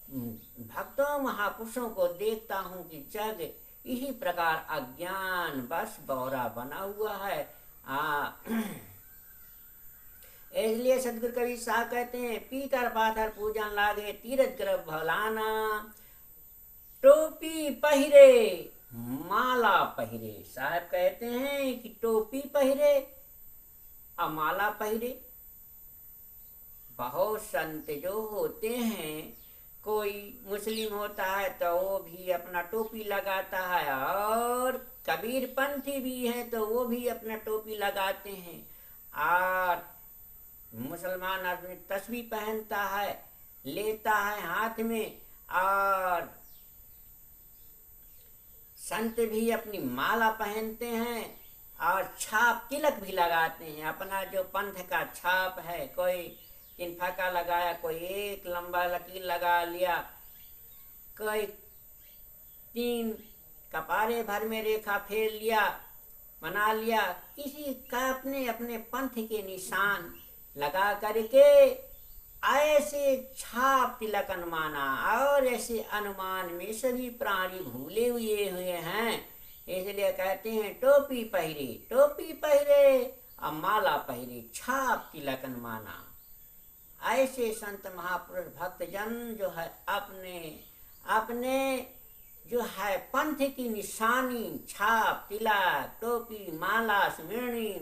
Speaker 1: भक्तों महापुरुषों को देखता हूँ कि जग इसी प्रकार अज्ञान बस बौरा बना हुआ है। इसलिए सदगुरु कबीर साहब कहते हैं पीतर पाथर पूजन लागे, तीरथ गर्भ भलाना। टोपी पहिरे माला पहिरे, साहब कहते हैं कि टोपी पहिरे और माला पहिरे। बहुत संत जो होते हैं, कोई मुस्लिम होता है तो वो भी अपना टोपी लगाता है, और कबीर पंथी भी हैं तो वो भी अपना टोपी लगाते हैं। और मुसलमान आदमी तस्बीह पहनता है, लेता है हाथ में, और संत भी अपनी माला पहनते हैं और छाप तिलक भी लगाते हैं। अपना जो पंथ का छाप है, कोई किनफा लगाया, कोई एक लंबा लकीर लगा लिया, कोई 3 कपारे भर में रेखा फेर लिया, बना लिया, किसी का अपने अपने पंथ के निशान लगा करके ऐसे छाप तिलक अनुमाना, और ऐसे अनुमान में सभी प्राणी भूले हुए हैं। इसलिए कहते हैं टोपी पहरे और माला पहरे, छाप तिलक अनुमाना। ऐसे संत महापुरुष भक्तजन जो है अपने अपने जो है पंथ की निशानी, छाप तिलक टोपी माला स्मृणी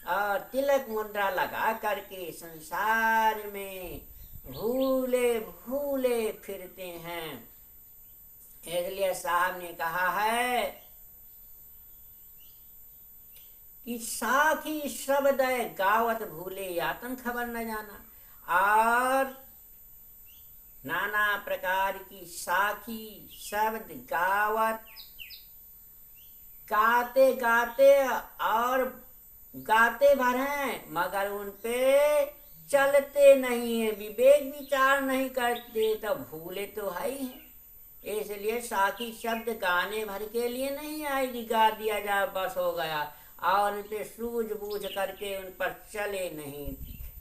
Speaker 1: और तिलक मुद्रा लगा करके संसार में भूले भूले फिरते हैं। इसलिए साहब ने कहा है कि साखी शब्द गावत भूले आत्म खबर न जाना। और नाना प्रकार की साखी शब्द गावत, गाते गाते और गाते भर हैं मगर उन पे चलते नहीं है, विवेक विचार नहीं करते, तो भूले तो है ही है। इसलिए साखी शब्द गाने भर के लिए नहीं आएगी, गा दिया जाए बस हो गया, और उन पे सूझबूझ करके उन पर चले नहीं।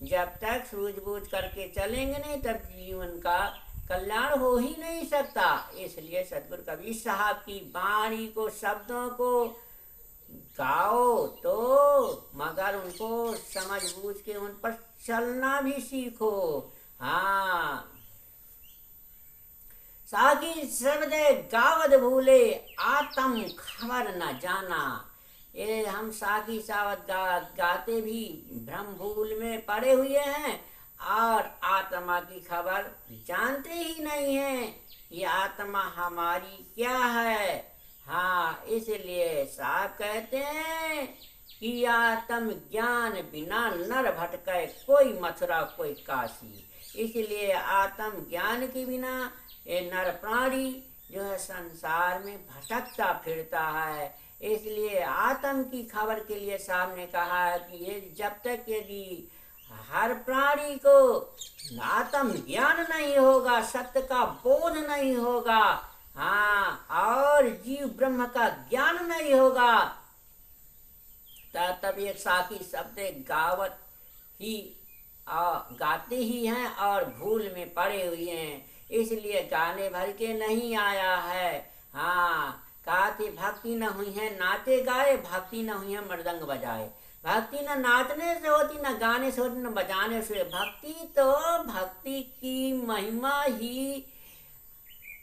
Speaker 1: जब तक सूझबूझ करके चलेंगे नहीं तब जीवन का कल्याण हो ही नहीं सकता। इसलिए सदगुरु कबीर साहब की वाणी को, शब्दों को गाओ तो मगर उनको समझ बूझ के उन पर चलना भी सीखो। हाँ, साकी शब्द गावत भूले आत्म खबर न जाना। ये हम साकी सावत गाते भी भ्रम भूल में पड़े हुए हैं और आत्मा की खबर जानते ही नहीं है ये आत्मा हमारी क्या है। हाँ, इसलिए साहब कहते हैं कि आत्म ज्ञान बिना नर भटके, कोई मथुरा कोई काशी। इसलिए आत्म ज्ञान के बिना ये नर प्राणी जो है संसार में भटकता फिरता है। इसलिए आत्म की खबर के लिए साहब ने कहा है कि ये जब तक यदि हर प्राणी को आत्म ज्ञान नहीं होगा, सत्य का बोध नहीं होगा, हाँ, और जीव ब्रह्म का ज्ञान नहीं होगा, तब एक साकी शब्द गावत ही गाते ही हैं और भूल में पड़े हुए हैं। इसलिए गाने भर के नहीं आया है। हाँ, गाते भक्ति न हुई है नाचे गाए, भक्ति न हुई है मृदंग बजाए। भक्ति न नाचने से होती, न गाने से होती, न बजाने से। भक्ति तो भक्ति की महिमा ही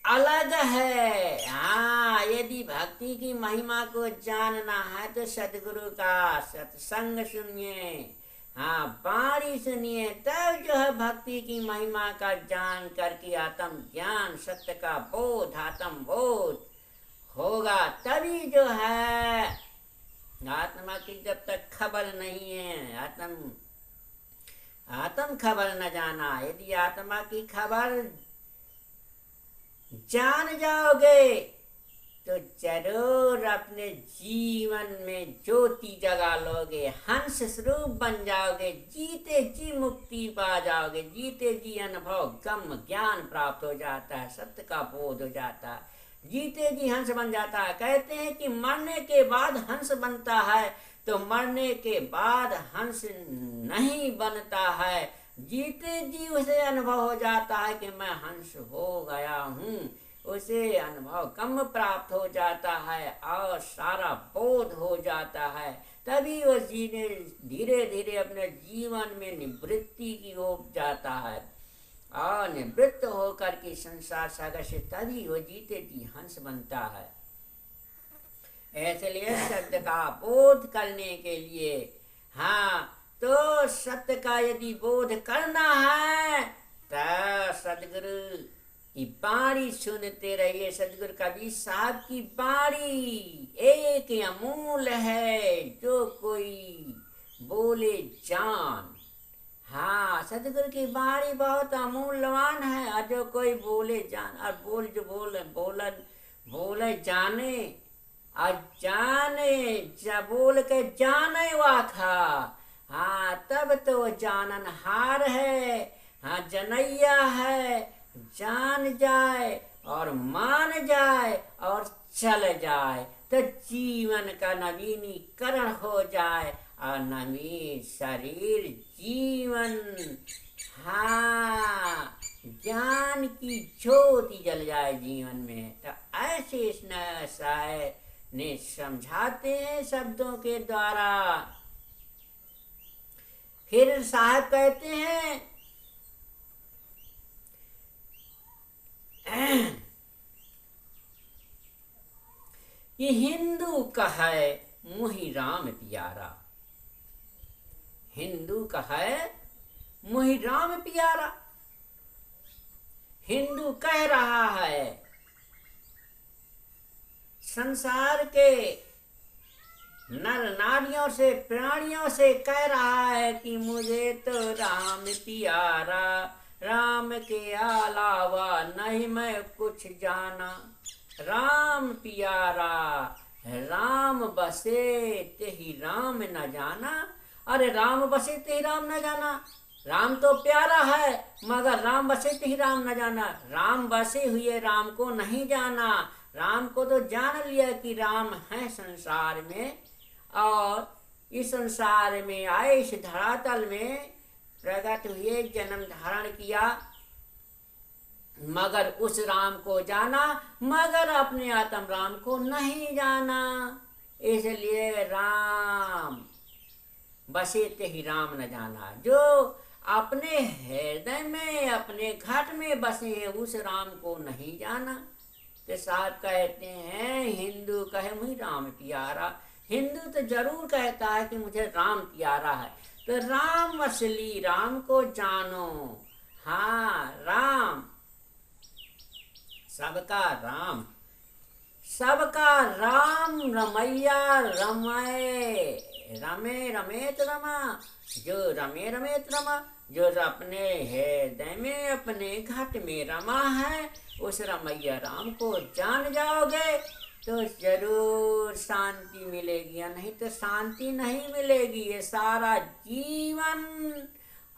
Speaker 1: अलग है। हाँ, यदि भक्ति की महिमा को जानना है तो सदगुरु का सत्संग सुनिए, हाँ, वाणी सुनिए, तब जो है भक्ति की महिमा का जान करके आत्म ज्ञान, सत्य का बोध, आत्म बोध होगा। तभी जो है आत्मा की जब तक खबर नहीं है, आत्म खबर न जाना। यदि आत्मा की खबर जान जाओगे तो जरूर अपने जीवन में ज्योति जगा लोगे, हंस स्वरूप बन जाओगे, जीते जी मुक्ति पा जाओगे, जीते जी अनुभव गम ज्ञान प्राप्त हो जाता है, सत्य का बोध हो जाता है, जीते जी हंस बन जाता है। कहते हैं कि मरने के बाद हंस बनता है, तो मरने के बाद हंस नहीं बनता है, जीते जी उसे अनुभव हो जाता है कि मैं हंस हो गया हूँ, उसे अनुभव कम प्राप्त हो जाता है और सारा बोध हो जाता है। तभी वो धीरे धीरे अपने जीवन में निवृत्ति की ओर जाता है और निवृत्त होकर के संसार सागर से तभी वो जीते जी हंस बनता है। इसलिए सत्य का बोध करने के लिए, हाँ, तो सत्य का यदि बोध करना है तो सदगुरु की वाणी सुनते रहिए। सदगुरु कबीर साहब की वाणी एक अमूल है, जो कोई बोले जान। हाँ, सदगुरु की वाणी बहुत अमूल्यवान है, और जो कोई बोले जान, और बोले जाने, और जाने जब बोल के जाने वाखा, हाँ, तब तो जानन हार है। हाँ, जनैया है, जान जाए और मान जाए और चल जाए, तो जीवन का नवीनीकरण हो जाए और नवीन शरीर जीवन, हाँ, ज्ञान की ज्योति जल जाए जीवन में। तो ऐसे इस शायर ने समझाते हैं शब्दों के द्वारा। फिर साहब कहते हैं कि हिंदू कहे मुहि राम प्यारा, हिंदू कहे मुहि राम प्यारा। हिंदू कह रहा है, संसार के नर नारियों से, प्राणियों से कह रहा है कि मुझे तो राम प्यारा, राम के अलावा नहीं मैं कुछ जाना। राम प्यारा, राम बसे तेहि राम न जाना। अरे राम बसे तेहि राम न जाना, राम तो प्यारा है मगर राम बसे तेहि राम न जाना। राम बसे हुए राम को नहीं जाना। राम को तो जान लिया कि राम है संसार में, और इस संसार में आए, इस धरातल में प्रकट हुए, जन्म धारण किया, मगर उस राम को जाना, मगर अपने आत्म राम को नहीं जाना। इसलिए राम बसे तेहि राम न जाना। जो अपने हृदय में, अपने घट में बसे हैं, उस राम को नहीं जाना। तो साहब कहते हैं हिंदू कहे मुझे राम प्यारा। हिंदू तो जरूर कहता है कि मुझे राम प्यारा है। तो राम असली राम को जानो। हाँ, राम सबका राम, सबका राम रमैया रमय, रमे रमेत रमा, जो रमे रमेत रमा, जो अपने हृदय में, अपने घट में रमा है, उस रमैया राम को जान जाओगे तो जरूर शांति मिलेगी, या नहीं तो शांति नहीं मिलेगी। ये सारा जीवन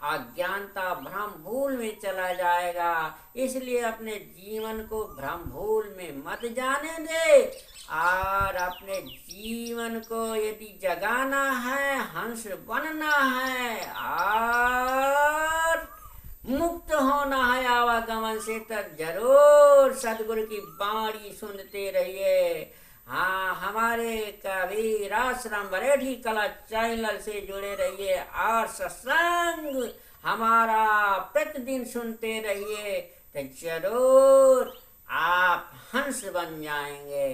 Speaker 1: अज्ञानता भ्रम भूल में चला जाएगा। इसलिए अपने जीवन को भ्रम भूल में मत जाने दे, और अपने जीवन को यदि जगाना है, हंस बनना है और मुक्त होना है आवागमन से, तब जरूर सदगुरु की बाणी सुनते रहिए। हाँ, हमारे कबीर आश्रम बरेठी कला चैनल से जुड़े रहिए और सत्संग हमारा प्रतिदिन सुनते रहिए, तो जरूर आप हंस बन जाएंगे।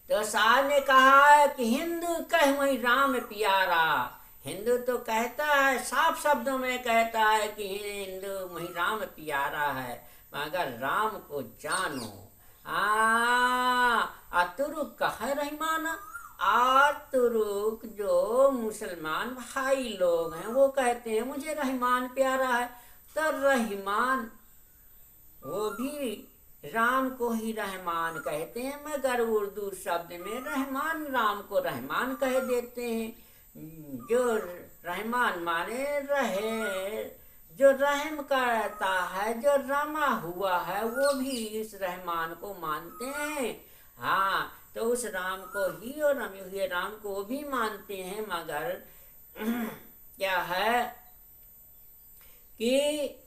Speaker 1: तो साहब ने कहा है कि हिंदू कह वही राम प्यारा। हिंदू तो कहता है, साफ शब्दों में कहता है कि हिंदू वही राम प्यारा है, मगर राम को जानो। तुरुक कहे रहीमाना। तुरुक जो मुसलमान भाई लोग हैं वो कहते हैं मुझे रहमान प्यारा है। तो रहमान वो भी राम को ही रहमान कहते हैं, मगर उर्दू शब्द में रहमान राम को रहमान कह देते हैं। जो रहमान माने रहे, जो रहम करता है, जो रमा हुआ है, वो भी इस रहमान को मानते हैं। हाँ, तो उस राम को ही और रमे हुए राम को भी मानते हैं, मगर क्या है कि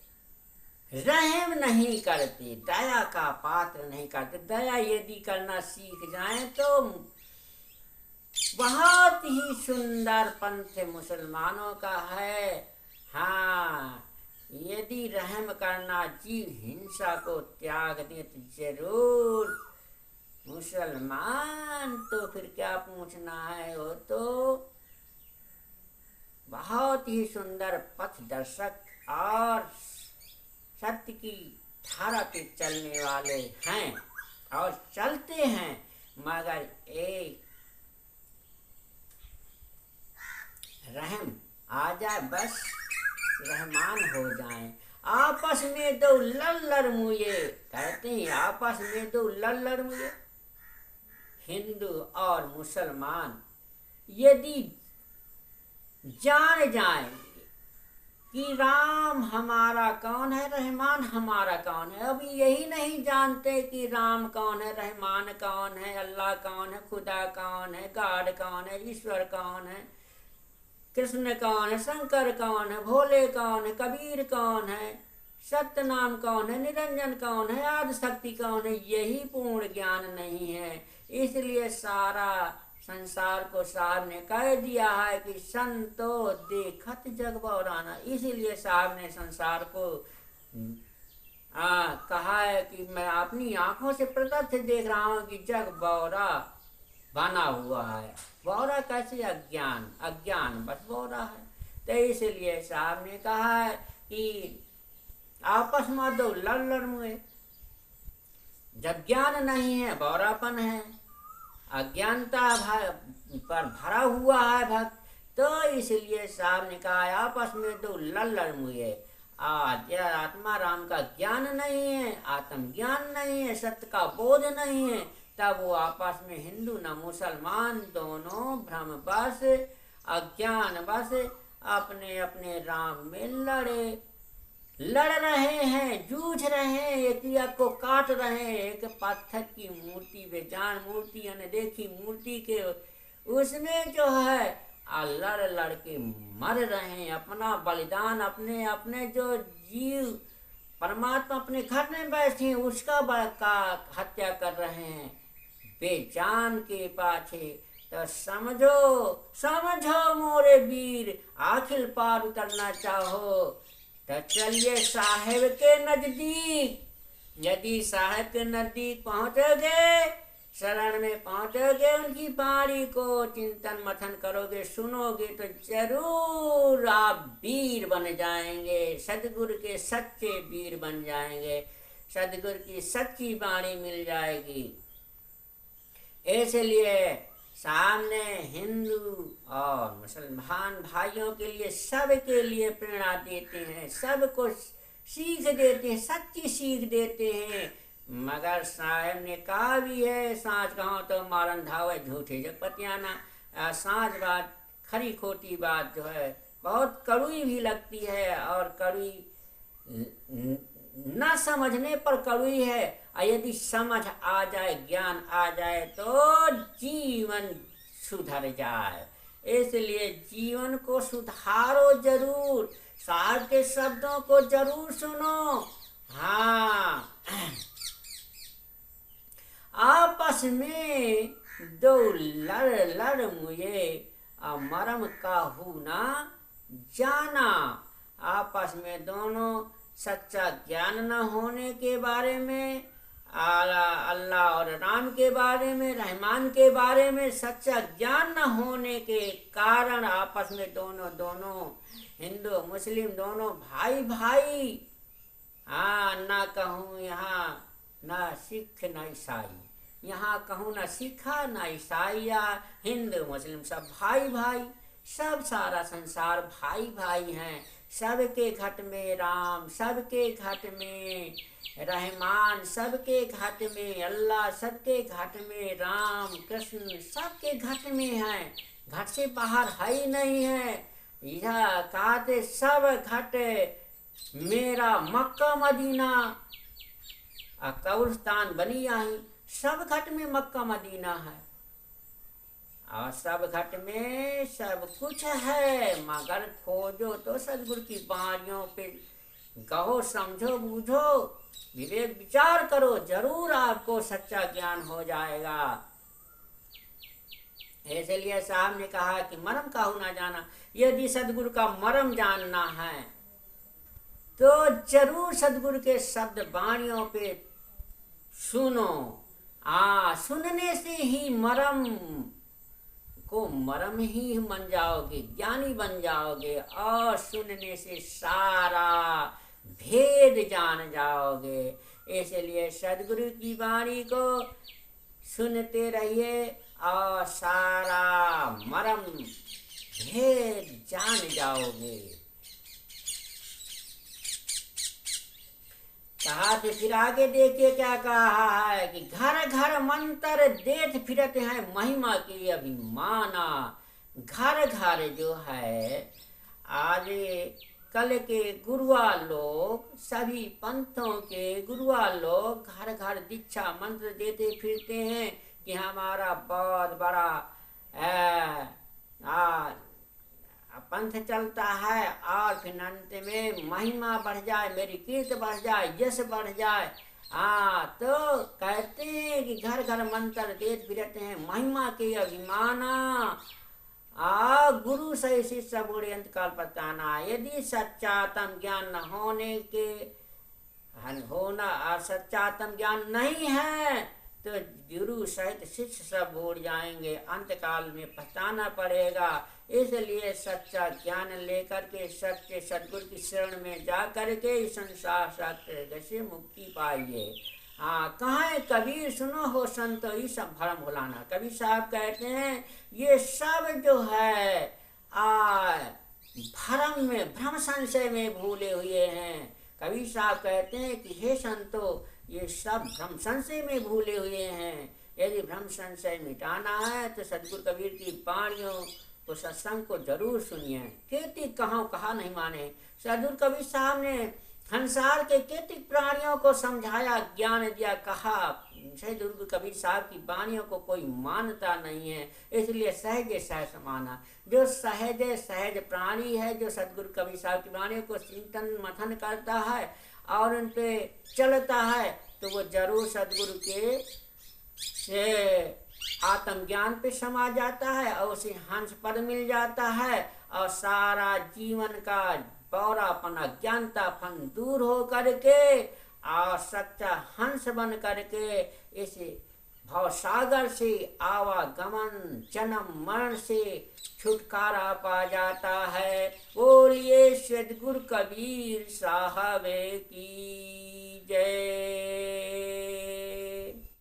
Speaker 1: रहम नहीं करते, दया का पात्र नहीं करते। दया यदि करना सीख जाएं तो बहुत ही सुंदर पंथ मुसलमानों का है। हाँ, यदि रहम करना, जीव हिंसा को त्याग दे तो जरूर मुसलमान, तो फिर क्या पूछना है, वो तो बहुत ही सुंदर पथ दर्शक और सत्य की धारा पे चलने वाले हैं और चलते हैं, मगर एक रहम आ जाए, बस रहमान हो जाएं। आपस में दो लल्लड़ मुए, कहते हैं आपस में दो लल्लड़ मुए, हिंदू और मुसलमान यदि जान जाए कि राम हमारा कौन है, रहमान हमारा कौन है। अभी यही नहीं जानते कि राम कौन है, रहमान कौन है, अल्लाह कौन है, खुदा कौन है, गॉड कौन है, ईश्वर कौन है, कृष्ण कौन है, शंकर कौन है, भोले कौन है, कबीर कौन है, सत्यनाम कौन है, निरंजन कौन है, आदि शक्ति कौन है, यही पूर्ण ज्ञान नहीं है। इसलिए सारा संसार को साहब ने कह दिया है कि संतो देखत जग बौराना। इसीलिए साहब ने संसार को कहा है कि मैं अपनी आंखों से प्रत्यक्ष देख रहा हूँ कि जग बौरा बना हुआ है। बौरा कैसे? अज्ञान, अज्ञान बस बौरा है। तो इसलिए साहब ने कहा है कि आपस में दो लड़ मुए। जब ज्ञान नहीं है बौरापन है, अज्ञानता पर भरा हुआ है भक्त, तो इसलिए साहब ने कहा आपस में दो लड़ मुए। आज आत्मा राम का ज्ञान नहीं है, आत्म ज्ञान नहीं है, सत्य का बोध नहीं है, तब वो आपस में हिंदू न मुसलमान दोनों भ्रमवश अज्ञान बस अपने अपने राम में लड़ रहे हैं, जूझ रहे हैं, एक को काट रहे हैं। एक पत्थर की मूर्ति, बेजान मूर्ति, अनदेखी मूर्ति के उसमें जो है लड़ के मर रहे हैं। अपना बलिदान, अपने अपने जो जीव परमात्मा अपने घर में बैठे हैं उसका का हत्या कर रहे हैं बेजान के पाछे। तो समझो मोरे वीर, आखिर पार उतरना चाहो तो चलिए साहेब के नजदीक। यदि साहेब के नजदीक पहुंचोगे, शरण में पहुंचोगे, उनकी बाणी को चिंतन मथन करोगे, सुनोगे, तो जरूर आप वीर बन जाएंगे, सदगुरु के सच्चे वीर बन जाएंगे, सदगुरु की सच्ची बाणी मिल जाएगी। इसलिए सामने हिंदू और मुसलमान भाइयों के लिए, सब के लिए प्रेरणा देते हैं, सबको सीख देते हैं, सच्ची सीख देते हैं। मगर साहब ने कहा भी है, सांच कहो तो मारन धावे झूठे जगपतियाना। सांच बात, खरी खोटी बात जो है बहुत कड़वी भी लगती है, और कड़वी न समझने पर कड़वी है, और यदि समझ आ जाए, ज्ञान आ जाए तो जीवन सुधर जाए। इसलिए जीवन को सुधारो जरूर, साहब के शब्दों को जरूर सुनो। हाँ, आपस में दो लड़ मुए, मरम काहू ना जाना। आपस में दोनों सच्चा ज्ञान न होने के बारे में, अल्लाह और राम के बारे में, रहमान के बारे में सच्चा ज्ञान न होने के कारण आपस में दोनों हिंदू मुस्लिम दोनों भाई ना कहूँ यहाँ ना सिख न ईसाई, यहाँ कहूँ ना सिखा ना ईसाई, या हिंदू मुस्लिम सब भाई, सब सारा संसार भाई हैं। सबके घट में राम, सबके घट में रहमान, सबके घट में अल्लाह, सबके घट में राम कृष्ण, सबके घट में है, घट से बाहर है ही नहीं है। यह कहते सब घट मेरा मक्का मदीना कब्रिस्तान बनी आई, सब घट में मक्का मदीना है, और सब घट में सब कुछ है। मगर खोजो तो सदगुरु की बाणियों पे, कहो, समझो, बूझो, विवेक विचार करो, जरूर आपको सच्चा ज्ञान हो जाएगा। इसलिए साहब ने कहा कि मरम काहू ना जाना। यदि सदगुरु का मरम जानना है तो जरूर सदगुरु के शब्द बाणियों पे सुनो। सुनने से ही मरम ही बन जाओगे, ज्ञानी बन जाओगे, और सुनने से सारा भेद जान जाओगे। इसलिए सदगुरु की वाणी को सुनते रहिए और सारा मरम भेद जान जाओगे। कहा थे, फिर आगे देखिए क्या कहा है कि घर घर मंत्र देत फिरत हैं महिमा की अभिमाना। घर घर जो है आज कल के गुरुआ लोग, सभी पंथों के गुरुआ लोग घर घर दीक्षा मंत्र देते फिरते हैं कि हमारा बहुत बड़ा आ, पंथ चलता है और फिर अंत में महिमा बढ़ जाए, मेरी कीर्ति बढ़ जाए, यश बढ़ जाए। तो कहते हैं कि घर घर मंत्र देते फिरते हैं महिमा के अभिमाना, गुरु सही शिष्य बूढ़े अंत काल पताना। यदि सच्चातम ज्ञान न होने के होना सच्चातम ज्ञान नहीं है तो गुरु सहित शिष्य सब बूढ़ जाएंगे, अंत काल में पछताना पड़ेगा। इसलिए सच्चा ज्ञान लेकर के सच्चे सदगुरु की शरण में जा करके संसार सागर से मुक्ति पाइए। कहाँ कबीर सुनो हो संतो ये सब भरम भुलाना। कबीर साहब कहते हैं ये सब जो है भरम में भ्रम संशय में भूले हुए हैं। कबीर साहब कहते हैं कि हे संतो ये सब भ्रम संशय में भूले हुए हैं। यदि भ्रम संशय मिटाना है तो सदगुरु कबीर की वाणियों को सत्संग को जरूर सुनिए। केती कहा नहीं माने। सदगुरु कबीर साहब ने संसार के केतिक प्राणियों को समझाया, ज्ञान दिया, कहा सदगुरु कबीर साहब की वाणियों को कोई मानता नहीं है, इसलिए सहज सहज माना। जो सहज सहज प्राणी है, जो सदगुरु कबीर साहब की वाणियों को चिंतन मथन करता है और उन पे चलता है तो वो जरूर सदगुरु के से आत्मज्ञान पे समा जाता है और उसे हंस पद मिल जाता है और सारा जीवन का बौरापन अज्ञानतापन दूर हो करके और सच्चा हंस बन करके इस भवसागर से आवागमन जन्म मरण से छुटकारा पा जाता है। बोलिए सदगुरु कबीर साहब की जय।